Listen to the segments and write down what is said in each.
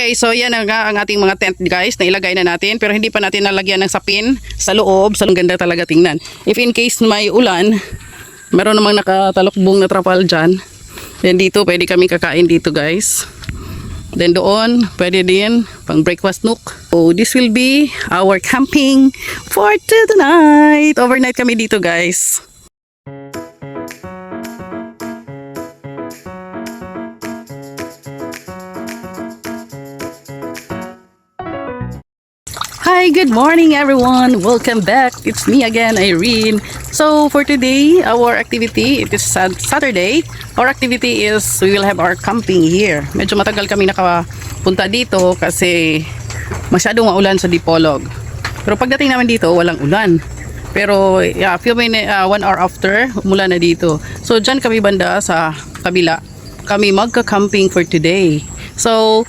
Okay, so yan ang ating mga tent guys, na ilagay na natin pero hindi pa natin nalagyan ng sapin sa loob. Sa ganda talaga tingnan. If in case may ulan, meron namang nakatalokbong na trapal dyan. Then dito pwede kami kakain dito guys. Then doon pwede din pang breakfast nook. So this will be our camping for tonight. Overnight kami dito guys. Hi, good morning everyone. Welcome back. It's me again, Irene. So for today, our activity, it is Saturday. Our activity is we will have our camping here. Medyo matagal kami nakapunta dito kasi masyadong maulan sa Dipolog. Pero pagdating namin dito, walang ulan. Pero yeah, few minutes, 1 hour after, umulan na dito. So dyan kami banda sa kabila. Kami magka-camping for today. So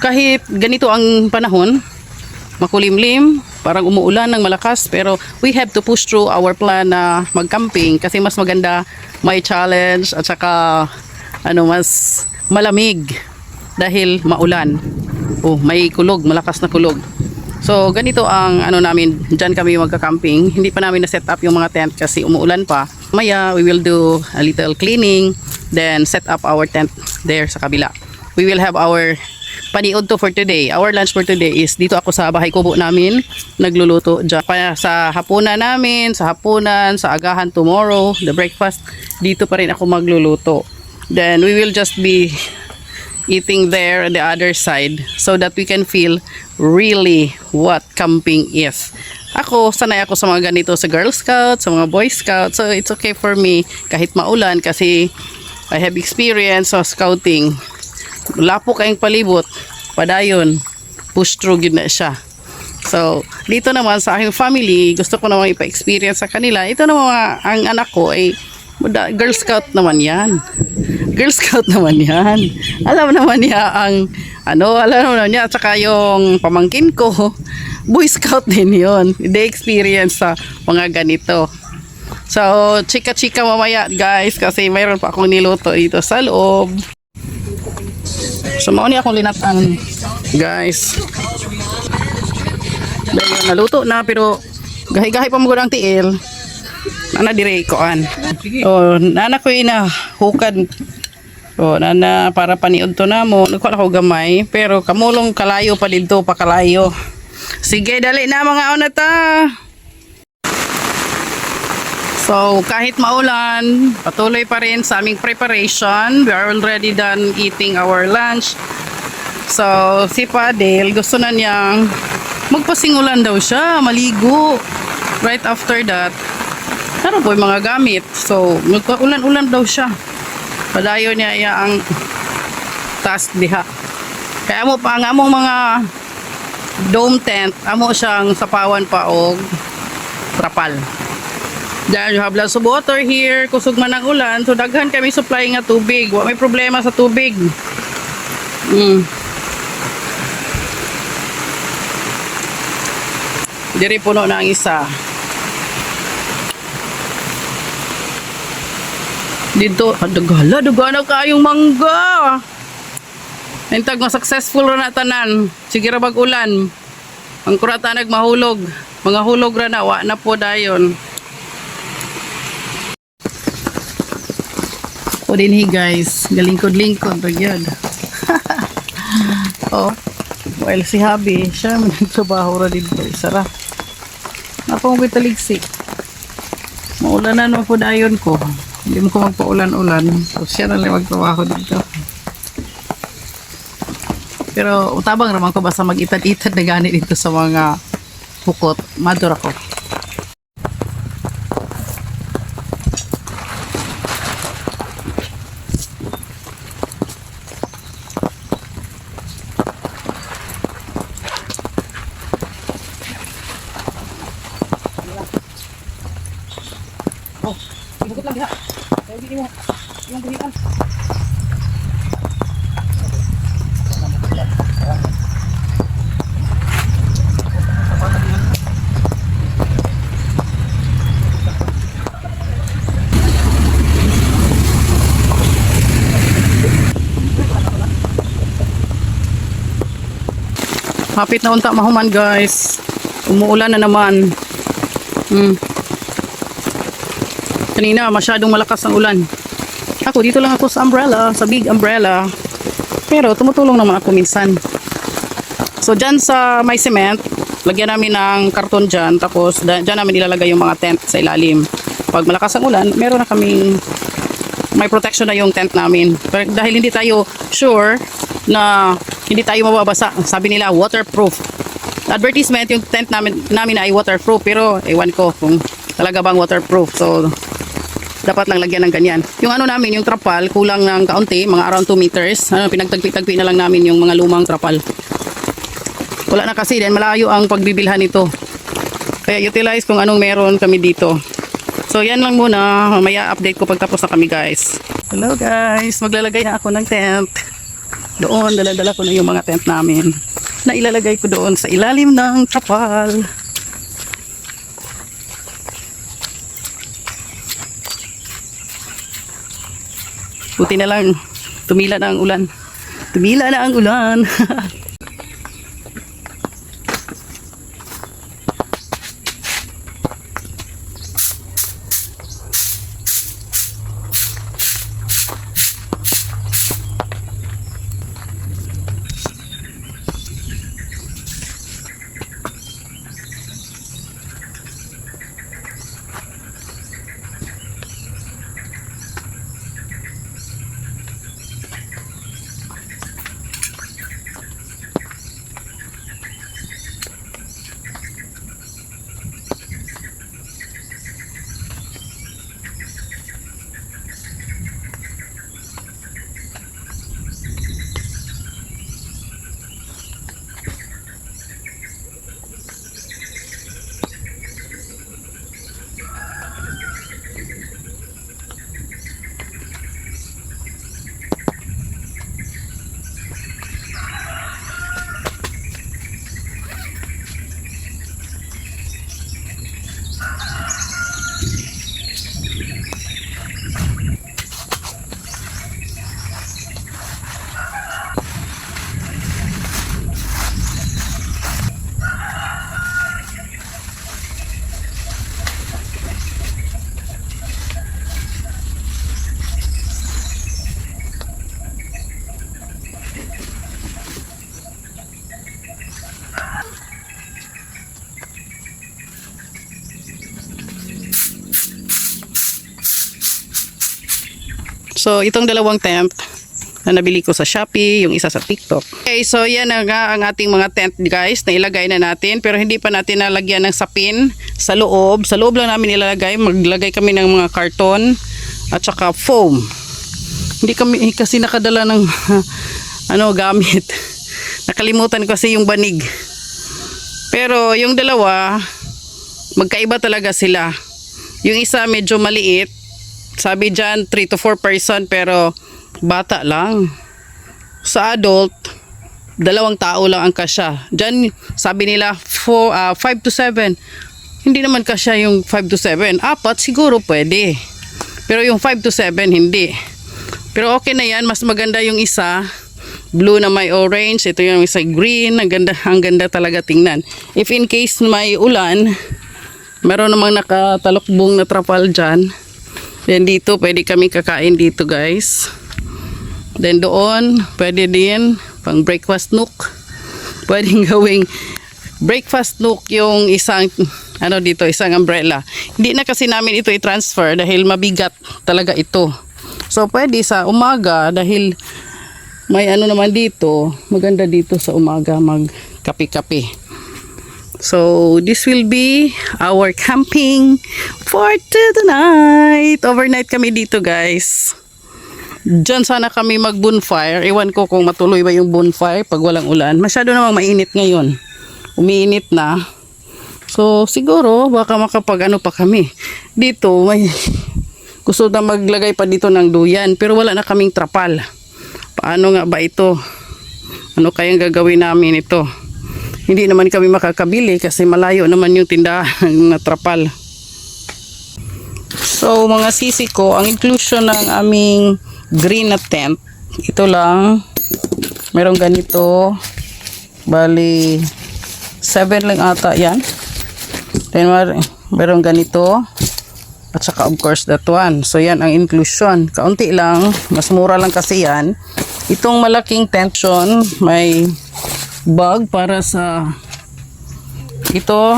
kahit ganito ang panahon, makulimlim, parang umuulan ng malakas, pero we have to push through our plan na mag-camping kasi mas maganda, may challenge at saka mas malamig dahil maulan. Oh, may kulog, malakas na kulog. So ganito ang namin, diyan kami magka-camping. Hindi pa namin na-set up yung mga tent kasi umuulan pa. Maya we will do a little cleaning, then set up our tent there sa kabila. We will have our paniod to for today. Our lunch for today is dito ako sa bahay kubo namin nagluluto dyan. Kaya sa hapunan namin, sa agahan tomorrow, the breakfast, dito pa rin ako magluluto. Then we will just be eating there on the other side so that we can feel really what camping is. Ako, sanay ako sa mga ganito sa Girl Scout, sa mga Boy Scout. So it's okay for me kahit maulan kasi I have experience sa scouting. Lapo kayong palibot, padayon, push through yun na siya. So dito naman sa aking family, gusto ko naman ipa-experience sa kanila. Ito naman ang anak ko ay Girl Scout naman yan. Girl Scout naman yan. Alam naman niya ang alam naman niya. At saka yung pamangkin ko, Boy Scout din yun. They experience sa mga ganito. So chika-chika mamaya guys kasi mayroon pa akong niluto dito sa loob. So mauni akong linatan guys. Dahil naluto na pero gahi-gahi pa mo ang tiil. Nana dire koan. Oh, nana ko ina hukad. Oh, nana para paniud to na mo. Nagkuha ako gamay pero kamulong kalayo pa dito pa kalayo. Sige dali na mga ona ta. So kahit maulan, patuloy pa rin sa aming preparation. We are already done eating our lunch. So si Padel, gusto na niyang magpasingulan daw siya, maligo. Right after that, naroon po yung mga gamit. So magpaulan-ulan daw siya. Padayo niya ang task diha. Kaya mo pa ang among mga dome tent, amo siyang sapawan pa og trapal. Then you have lots of water here. Kusog man ang ulan. So daghan kami supply nga tubig. Wa may problema sa tubig. Diri puno na ang isa. Dito, dagala kayong mangga. Hintag mo successful ra na tanan. Sige ra bag ulan. Ang kurata nagmahulog. Mga hulog ra na wa na po dayon. O din guys, galingkod-lingkod ragyad. Oh, well si Habi, siya nagtrabaho ra dito, isara. Ako mo bitaligsik. Maulan na no po dayon ko. Hindi mo ko magpaulan-ulan. So siya na lang magtrabaho dito. Pero utabang naman ko basta mag-itad-itad na gani dito sa mga hukot. Madura ko. Oh, ibugot lang diha. Kaya hindi mo yung buhian. Hapit na unta mahuman guys. Umuulan na naman. Kanina masyadong malakas ang ulan. Ako dito lang ako sa umbrella, sa big umbrella. Pero tumutulong naman ako minsan. So dyan sa may cement, lagyan namin ng karton dyan. Tapos dyan namin ilalagay yung mga tent sa ilalim. Pag malakas ang ulan, meron na kaming may protection na yung tent namin. Pero dahil hindi tayo sure na hindi tayo mababasa, sabi nila waterproof. Advertisement yung tent namin ay waterproof, pero ewan ko kung talaga bang waterproof. So dapat lang lagyan ng ganyan. Yung ano namin, yung trapal, kulang ng kaunti, mga around 2 meters. Pinagtagpi-tagpi na lang namin yung mga lumang trapal. Wala na kasi din, malayo ang pagbibilhan nito. Kaya utilize kung anong meron kami dito. So yan lang muna, mamaya update ko pagtapos na kami guys. Hello guys, maglalagay na ako ng tent. Doon, dala-dala ko na yung mga tent namin na ilalagay ko doon sa ilalim ng trapal. Buti na lang, tumila na ang ulan. Tumila na ang ulan. So, itong dalawang tent na nabili ko sa Shopee, yung isa sa TikTok. Okay, so yan na nga ang ating mga tent guys, na ilagay na natin. Pero hindi pa natin nalagyan ng sapin sa loob. Sa loob lang namin ilalagay. Maglagay kami ng mga karton at saka foam. Hindi kami kasi nakadala ng gamit. Nakalimutan ko kasi yung banig. Pero yung dalawa, magkaiba talaga sila. Yung isa medyo maliit. Sabi dyan 3 to 4 person, pero bata lang. Sa adult, 2 tao lang ang kasya. Dyan sabi nila 5 to 7. Hindi naman kasya yung 5 to 7. 4 siguro pwede. Pero yung 5 to 7 hindi. Pero okay na yan. Mas maganda yung isa blue na may orange. Ito yung isa green. Ang ganda talaga tingnan. If in case may ulan, meron namang nakatalokbong na trapal dyan. Then dito, pwede kami kakain dito guys. Then doon, pwede din pang breakfast nook. Pwedeng gawing breakfast nook yung isang, isang umbrella. Hindi na kasi namin ito i-transfer dahil mabigat talaga ito. So pwede sa umaga dahil may naman dito, maganda dito sa umaga mag-kape-kape. So, this will be our camping for tonight. Overnight kami dito, guys. Diyan sana kami mag-bonfire. Ewan ko kung matuloy ba yung bonfire pag walang ulan. Masyado namang mainit ngayon. Umiinit na. So, siguro, baka makapag pa kami. Dito, may gusto na maglagay pa dito ng duyan. Pero wala na kaming trapal. Paano nga ba ito? Ano kayang gagawin namin ito? Hindi naman kami makakabili kasi malayo naman yung tindahan ng trapal. So mga sisi ko, ang inclusion ng aming green na tent, ito lang. Merong ganito. Bali, 7 lang ata yan. Then, meron ganito. At saka, of course, that one. So, yan ang inclusion. Kaunti lang. Mas mura lang kasi yan. Itong malaking tension, may bag para sa ito,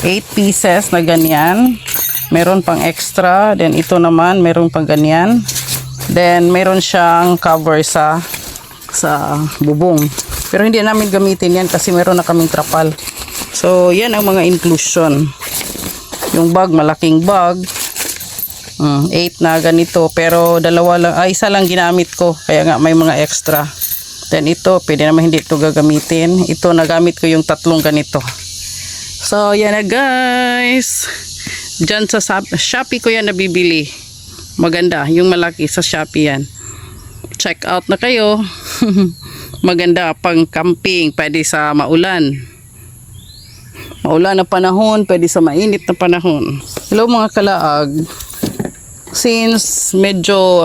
8 pieces na ganyan. Meron pang extra. Then, ito naman, meron pang ganyan. Then, meron siyang cover sa bubong. Pero hindi namin gamitin yan kasi meron na kaming trapal. So, yan ang mga inclusion. Yung bag, malaking bag. 8 na ganito. Pero isa lang ginamit ko. Kaya nga may mga extra. Then, ito, pwede naman hindi ito gagamitin. Ito, nagamit ko yung 3 ganito. So, yan na guys. Diyan sa Shopee ko yan nabibili. Maganda, yung malaki sa Shopee yan. Check out na kayo. Maganda pang camping, pwede sa maulan. Maulan na panahon, pwede sa mainit na panahon. Hello mga kalaag. Since medyo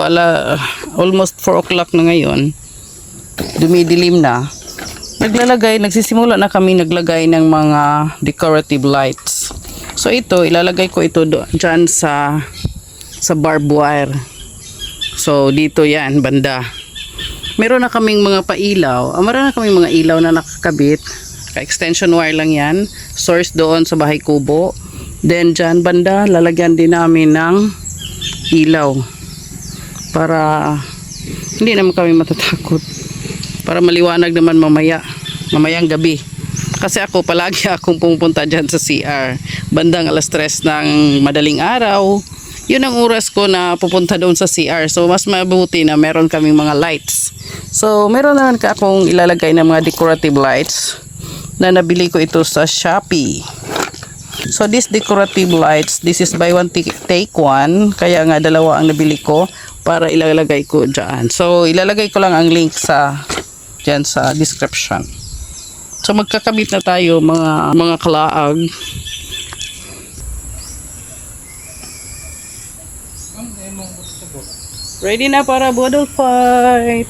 almost 4 o'clock na ngayon, dumidilim na, nagsisimula na kami naglagay ng mga decorative lights. So ito, ilalagay ko ito dyan sa barbed wire. So dito yan, banda. Meron na kaming mga pailaw. Meron na kaming mga ilaw na nakakabit. Extension wire lang yan. Source doon sa bahay kubo. Then dyan banda, lalagyan din namin ng ilaw. Para hindi naman kami matatakot. Para maliwanag naman mamayang gabi. Kasi ako palagi akong pumunta dyan sa CR. Bandang 3:00 ng madaling araw. Yun ang oras ko na pupunta doon sa CR. So, mas mabuti na meron kaming mga lights. So, meron naman akong ilalagay ng mga decorative lights na nabili ko ito sa Shopee. So, this decorative lights, this is buy one take one. Kaya nga 2 ang nabili ko para ilalagay ko dyan. So, ilalagay ko lang ang link dyan sa description. So, magkakabit na tayo mga kalaag. Ready na para bodol fight.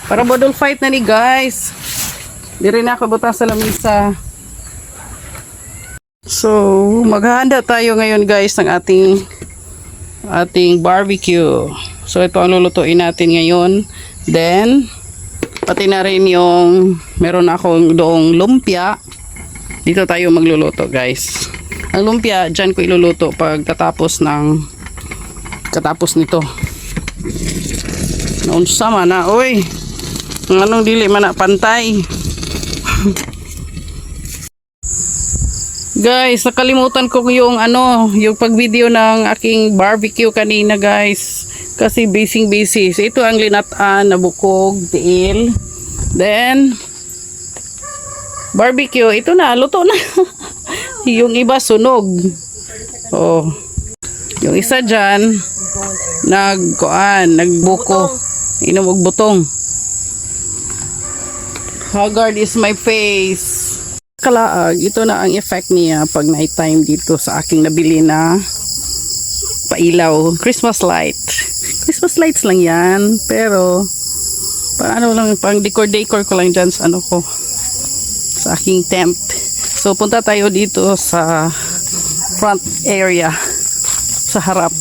Para bodol fight na ni guys. Di rin ako butang sa lamisa. So, maghahanda tayo ngayon guys ng ating barbecue. So, ito ang lulutuin natin ngayon. Then, pati na rin yung meron akong doong lumpia. Dito tayo magluluto guys. Ang lumpia, dyan ko iluluto pagkatapos nito. Naunsa man na, oy. Anong dili man na pantay. Guys, nakalimutan ko yung pag-video ng aking barbecue kanina, guys. Kasi busy. So, ito ang linataan na bukog, tiil. Then, barbecue, ito na, luto na. Yung iba sunog. Oh. Yung isa dyan, nagbuko. Inom og butong. Haggard is my face. Kalaag, ito na ang effect niya pag night time dito sa aking nabili na pailaw. Christmas light. Christmas lights lang yan. Pero, pang decor ko lang dyan sa sa aking tent. So, punta tayo dito sa front area. Sa harap.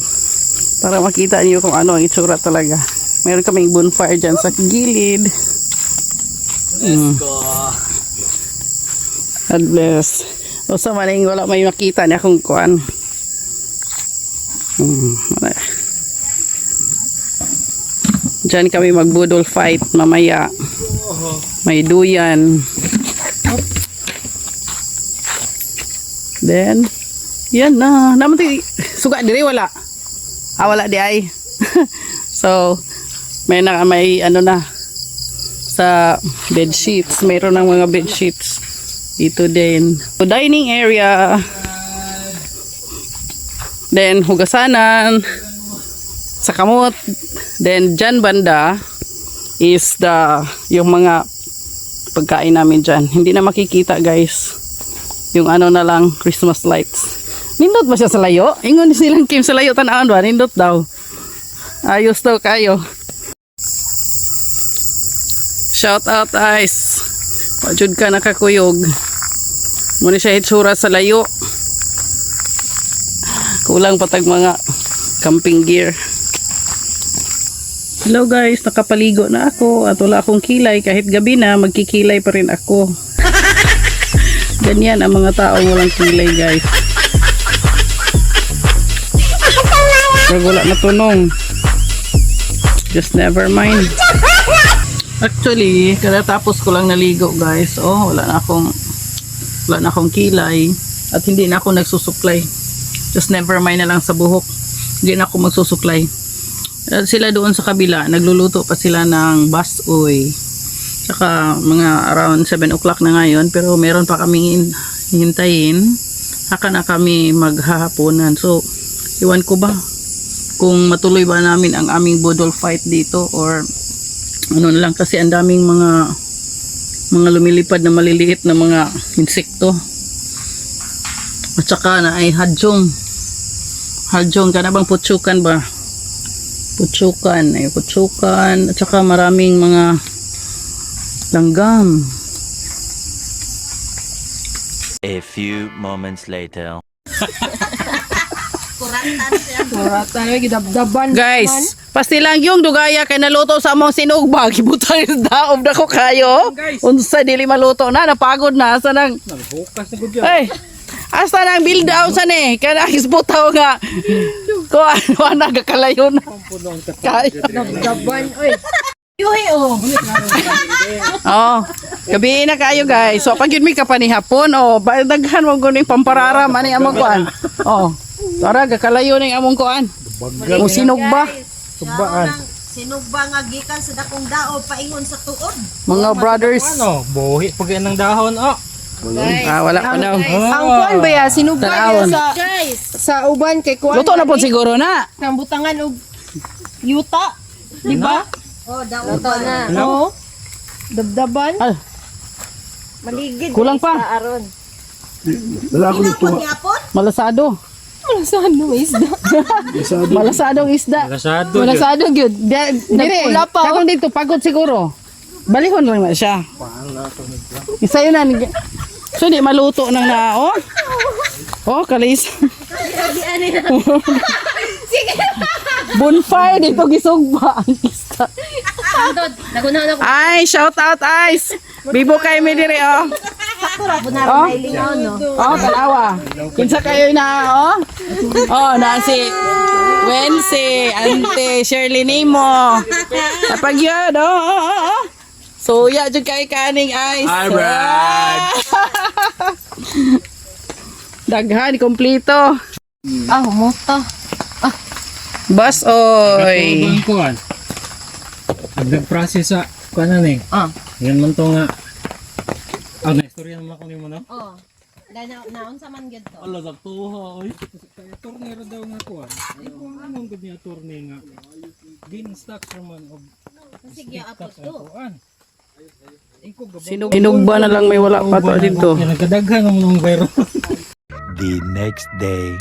Para makita niyo kung ano ang itsura talaga. Meron kaming bonfire dyan sa gilid. Let's go. God bless. O sa maling wala may makita niya kung kuan. Diyan kami magbudol fight mamaya. May duyan. Then, yan na. Naman suga diri wala. Wala di ay. So, may sa bed sheets. Mayroon ng mga bed sheets. Dito din. So, dining area. Then, hugasanan. Sa kamot. Then, dyan banda is yung mga pagkain namin dyan. Hindi na makikita guys. Yung na lang, Christmas lights. Nindot ba siya sa layo? Ingon silang Kim sa layo tanaan ba? Nindot daw. Ayos daw kayo. Shout out guys. Wajud ka nakakuyog. Muna siya hitsura sa layo. Kulang patag mga camping gear. Hello guys, nakapaligo na ako at wala akong kilay. Kahit gabi na, magkikilay pa rin ako. Ganyan ang mga taong walang kilay guys. Pag wala natunog, just never mind. Actually, katatapos ko lang naligo guys. Oh, wala na akong kilay at hindi na ako nagsusuklay. Just never mind na lang sa buhok. Hindi na ako magsusuklay. Sila doon sa kabila, nagluluto pa sila ng basoy. Saka mga around 7 o'clock na ngayon, pero meron pa kami hintayin. Haka na kami maghahaponan. So, iwan ko ba kung matuloy ba namin ang aming budol fight dito or ano na lang, kasi ang daming mga lumilipad na maliliit na mga insekto. At saka na ay hadjong ka na bang putsukan ba? Putsukan at saka maraming mga langgam. A few moments later. Guys, pastilang yung dugaya kay naluto sa among sinugba, gibutang isda of dako kayo. Unsa dili maluto na, napagod na asa nang. Ay, asa nang build out sa ni, kana isbutaw nga. Ko ano nagakalayo na. Dabdaban, oy. Yuhi, oh. Oh, gabi na kayo guys. So pag yun may kapanihapon, oh, daghan mo guning pamparara man ni among kuan. Oh, tara gakalayo ning among kuan. Kung sinugba. Sugbaan. Sinugba nga gikan sa dakong dao paingon sa tuod. Mga brothers. Ano, buhi pag yan ng dahon, oh. Wala pa daw. Ang kuan ba ya sinugba Tanawon. sa uban kay kuan. Luto na po siguro na. Nang butangan og yuta, di ba? Oh, dao na. Oo. Dabdaban. Ah, Maligid. kulang pa. Aron. Wala ako nito. Yapon? Malasado. Malasado isda. Malasadong isda. Lasado. Malasado gyud. Nagpula pa. Kakong dito pagod siguro. Balihon lang na siya. Isa yun na. So di maluto nang na, oh. Oh, kalis. Bonfire dito gisugba ang isda. Ay, shout out Ice. Bibo kay mi diri, oh. Oh, oh, kalawa. Kinsa kayo na, oh. Oh, na si Wensi, Ante Shirley Nemo. Kapag yun, oh. So, yeah, dyan kay kaning Ice. Hi, Brad. Daghan, kompleto. Ah, muta. Bus, oy. Ang kuhan. Nag-process sa kuhan na Yan man to nga. Na-istorya naman ako ni mo, no? Oh. Naon sa man gyud to. Ala, saktuha, oy. Kaya tornero daw nga kuhan. Ay, kung anong gud niya torne nga. Din-structure man of Sige, apot to. kuhan. Sinugba na lang may wala pa to dito. Yan, nagkadaghan naman ng viral. The next day.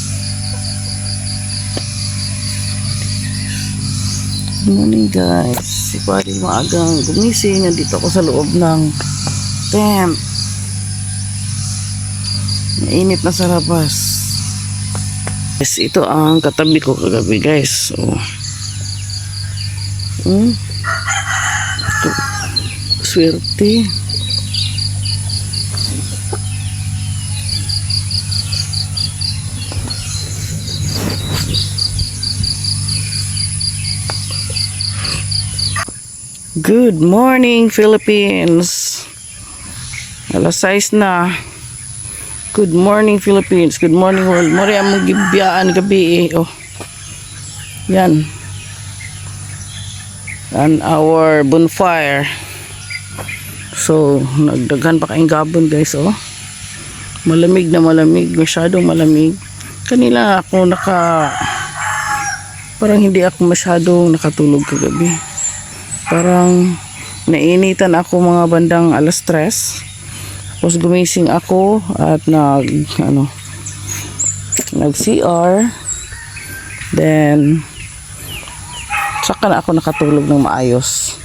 Good morning guys. Si Buddy maagang gumising. Nandito ako sa loob ng tent. Mainit na sa labas. Yes, ito ang katabi ko kagabi guys. So, ito. Swerte. Good morning Philippines. Alas 6 na. Good morning Philippines. Good morning world. Mori ang magibiyaan gabi eh. Oh. Yan. And our bonfire. So, nagdaghan pa kayong gabon guys, oh. Malamig na malamig, masyadong malamig. Kanila ako parang hindi ako masyadong nakatulog kagabi. Parang nainitan ako mga bandang alas 3. Tapos gumising ako at nag-CR. Then saka na ako nakatulog ng maayos.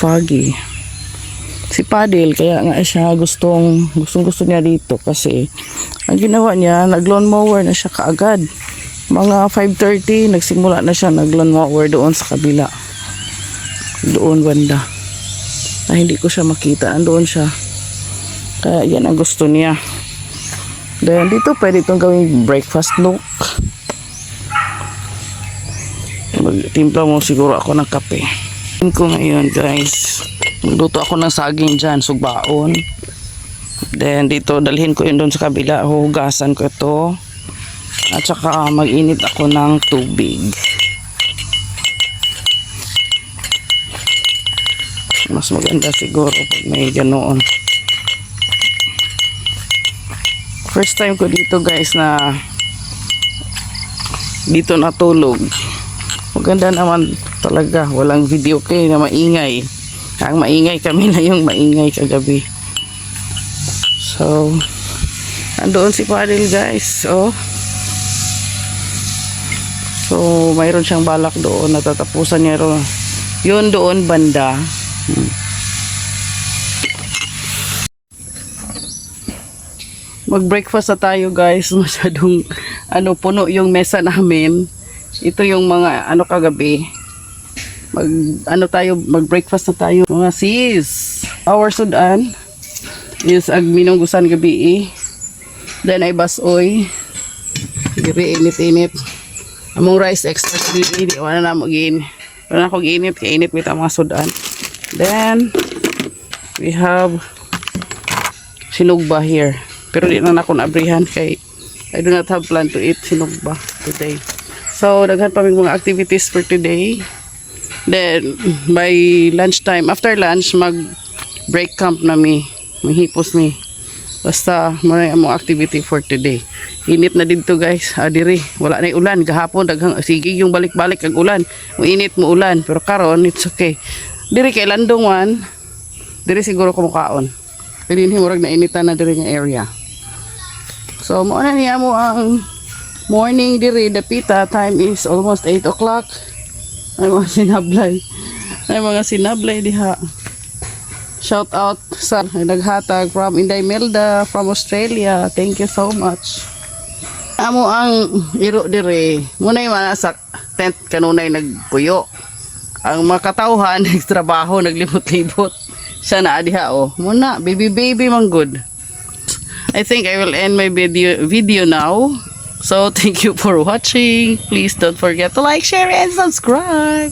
foggy. Si Padel, kaya nga siya gusto niya dito kasi ang ginawa niya, nag-lawn mower na siya kaagad. Mga 5:30, nagsimula na siya nag-lawn mower doon sa kabila. Doon banda. Na hindi ko siya makita, andoon siya. Kaya yan ang gusto niya. Then dito pwede itong gawing breakfast nook. Magtimpla mo siguro ako ng kape. Ko ngayon guys, magluto ako ng saging dyan, sugbaon. Then dito dalhin ko yun doon sa kabila, hugasan ko ito. At saka mag-init ako ng tubig. Mas maganda siguro pag may ganoon. First time ko dito guys na dito natulog. Maganda naman talaga, walang video kay na maingay. Ang maingay kami na yung maingay kagabi. So, andoon si Padel guys. Oh. So, mayroon siyang balak doon. Natatapusan niya ron. Yun doon banda. Mag-breakfast na tayo guys. Masyadong puno yung mesa namin. Ito yung mga kagabi. Mag-breakfast na tayo. Mga sis. Our sudan is agminunggusan gabi. Then ay basoy. Diri init-init. Among rice extra diri wala na mo gin. Wala na ko ginit kay init with ang mga sudan. Then we have sinugba here. Pero di na ako naabrihan kay I do not have plan to eat sinugba today. So, daghan pa mga activities for today. Then, by lunchtime, after lunch, mag-break camp na mi. Mahipos mi. Basta, maray among activity for today. Init na dito guys. Diri, wala na ulan. Gahapon, sige yung balik-balik ang ulan. Init mo ulan. Pero karon it's okay. Diri kay Landongan, diri siguro kumukaon. Pero hindi murag na initan na diri nga area. So, muna niya mo ang morning diri dapita. Time is almost 8 o'clock. Ay mga sinablay diha. Shout out sa naghatag from Inday Melda from Australia. Thank you so much. Amo ang iro diri. Muna yung sa tent kanunay nagpuyo. Ang mga katawhan nagtrabaho naglimot-libot. Siya na diha oh. Muna baby man good. I think I will end my video now. So, thank you for watching. Please don't forget to like, share, and subscribe.